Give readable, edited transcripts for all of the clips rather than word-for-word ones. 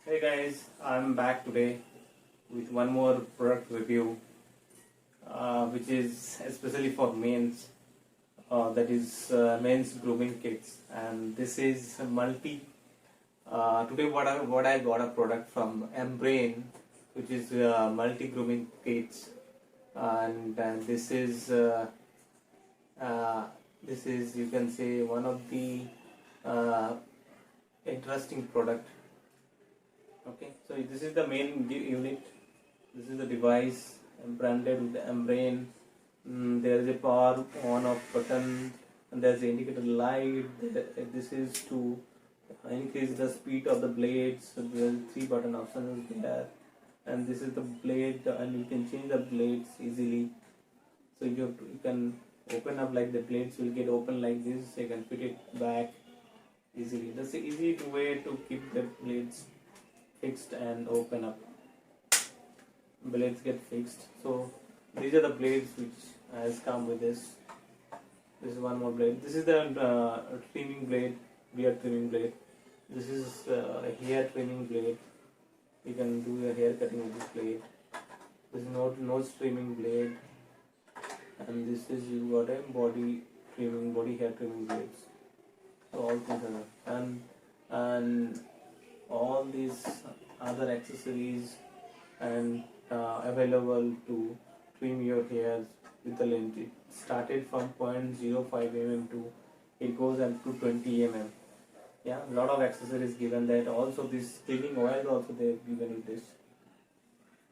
Hey guys, I'm back today with one more product review, which is especially for men's. That is men's grooming kits, and this is multi. Today, what I got a product from Embrain, which is multi grooming kits, and uh, this is you can say one of the uh, interesting product. Okay, so this is the main unit. This is the device branded with Embrain. There is a power on off button, and there's the indicator light. This is to increase the speed of the blades. So there are three button options there, and this is the blade, and you can change the blades easily. So you can open up like the blades will get open like this. You can fit it back easily. That's the easy way to keep the blades fixed and open up. Blades get fixed. So these are the blades which has come with this. This is one more blade. This is the trimming blade, beard trimming blade. This is hair trimming blade. You can do your hair cutting with this blade. This is nose trimming blade, and this is you got a body hair trimming blades. So all things are there. And all these other accessories and available to trim your hairs with the length. It started from 0.05 mm to it goes up to 20 mm. Yeah, a lot of accessories given that. Also this cleaning oil also they have given with this.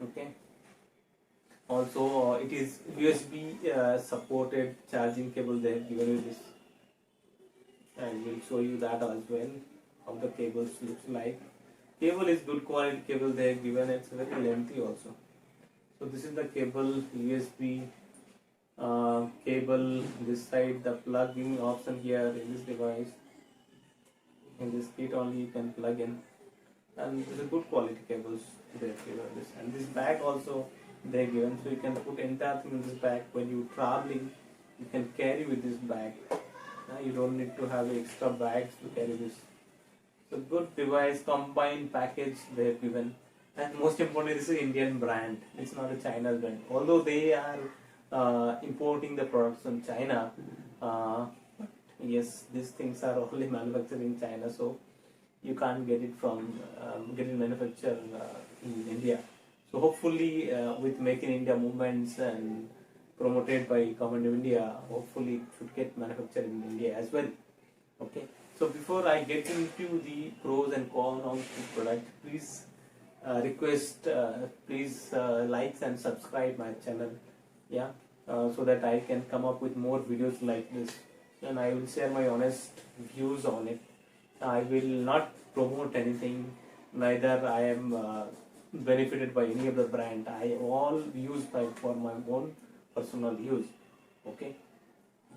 Okay. Also it is USB supported charging cable they have given with this. I will show you that as well how the cables looks like. Cable is good quality cable they have given. It's very lengthy also. So this is the cable, USB cable. This side the plugging option here in this device. In this kit only you can plug in, and this is good quality cables they have given this. And this bag also they have given, so you can put entire thing in this bag. When you traveling, you can carry with this bag. You don't need to have extra bags to carry this. So good device, combined package they have given, and most importantly, this is Indian brand. It's not a China brand. Although they are importing the products from China, yes, these things are only manufactured in China, so you can't get it from get it manufactured in India. So hopefully, with Make in India movements and promoted by Government of India, hopefully it should get manufactured in India as well. Okay. So before I get into the pros and cons of the product, please please like and subscribe my channel, yeah, so that I can come up with more videos like this, and I will share my honest views on it. I will not promote anything, neither I am benefited by any of the brand. I all use for my own personal use. Okay.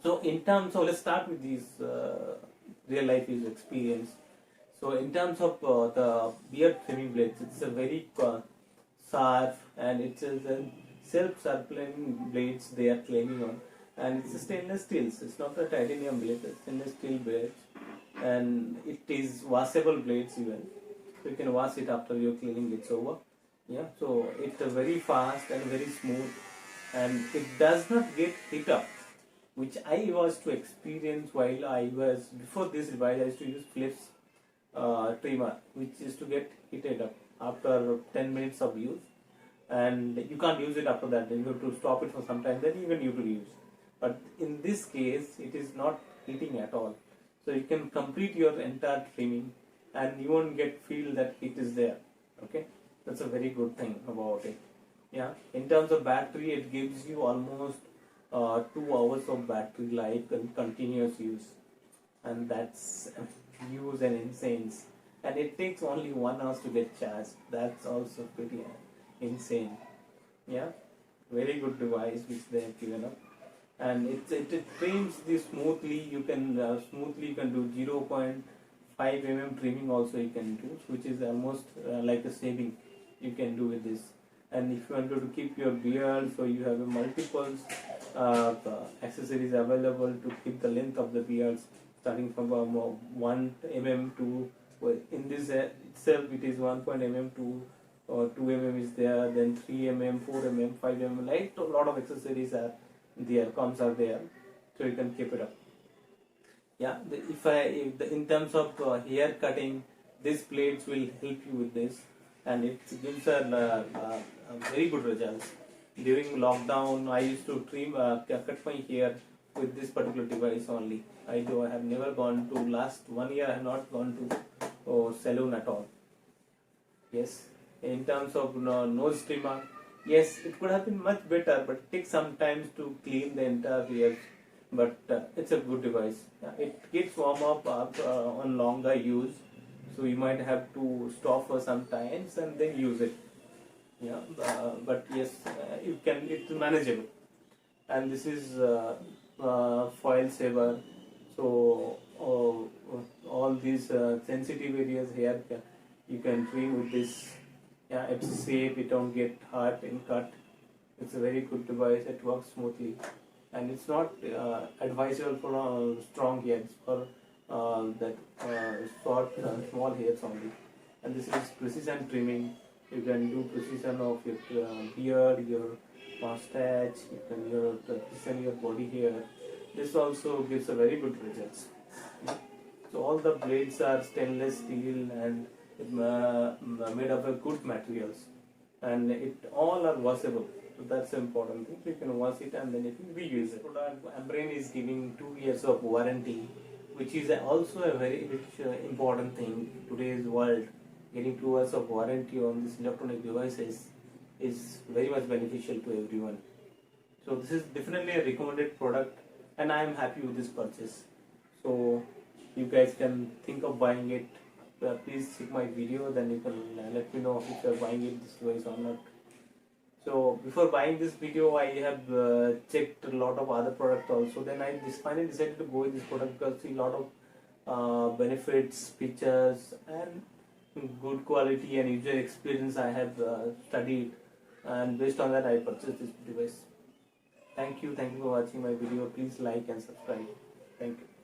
So in terms of, let's start with these real life use experience. So in terms of the beard trimming blades, it's a very sharp, and it's a self-circulating blades they are claiming on, and it's a stainless steel. It's not a titanium blade, it's stainless steel blades, and it is washable blades even. So you can wash it after your cleaning it's over. Yeah, so it's very fast and very smooth, and it does not get hit up, which I was to experience while I was before this device. I used to use Philips trimmer, which is to get heated up after 10 minutes of use, and you can't use it after that. Then you have to stop it for some time. Then even you to use. But in this case, it is not heating at all, so you can complete your entire trimming, and you won't get feel that it is there. Okay, that's a very good thing about it. Yeah, in terms of battery, it gives you almost 2 hours of battery life and continuous use, and that's use and insane. And it takes only 1 hour to get charged. That's also pretty insane. Yeah, very good device which they have given up, and it trims this smoothly. You can smoothly you can do 0.5 mm trimming also you can do, which is almost like a shaving you can do with this. And if you want to keep your beard, so you have a multiple accessories available to keep the length of the beards, starting from 1 mm to Well, in this itself, it is 1.mm to 2 mm is there, then 3 mm, 4 mm, 5 mm. Like a lot of accessories are there, comms are there, so you can keep it up. Yeah, in terms of hair cutting, these blades will help you with this, and it gives a very good results. During lockdown, I used to cut my hair with this particular device only. I have never gone to last 1 year. I have not gone to salon at all. Yes, in terms of nose trimmer, yes, it could have been much better, but it takes some time to clean the entire ear. But it's a good device. It gets warm up on longer use, so you might have to stop for some times and then use it. Yeah, but yes, you can. It's manageable, and this is foil saver. So all these sensitive areas here, you can trim with this. Yeah, it's safe. It don't get hurt and cut. It's a very good device. It works smoothly, and it's not advisable for strong hairs, for that short small hairs only. And this is precision trimming. You can do precision of your beard, your mustache, you can precision your body hair. This also gives a very good results. So all the blades are stainless steel and made of a good materials, and it all are washable. So that's the important thing. You can wash it and then you can reuse it. Ambrain is giving 2 years of warranty, which is also a very important thing in today's world. Getting 2 years of warranty on these electronic devices is very much beneficial to everyone. So this is definitely a recommended product, and I am happy with this purchase. So you guys can think of buying it. Please check my video, then you can let me know if you are buying it this device or not. So before buying this video, I have checked a lot of other products also. Then I finally decided to go with this product because see a lot of benefits, features, and good quality and user experience I have studied, and based on that I purchased this device. Thank you for watching my video. Please like and subscribe. Thank you.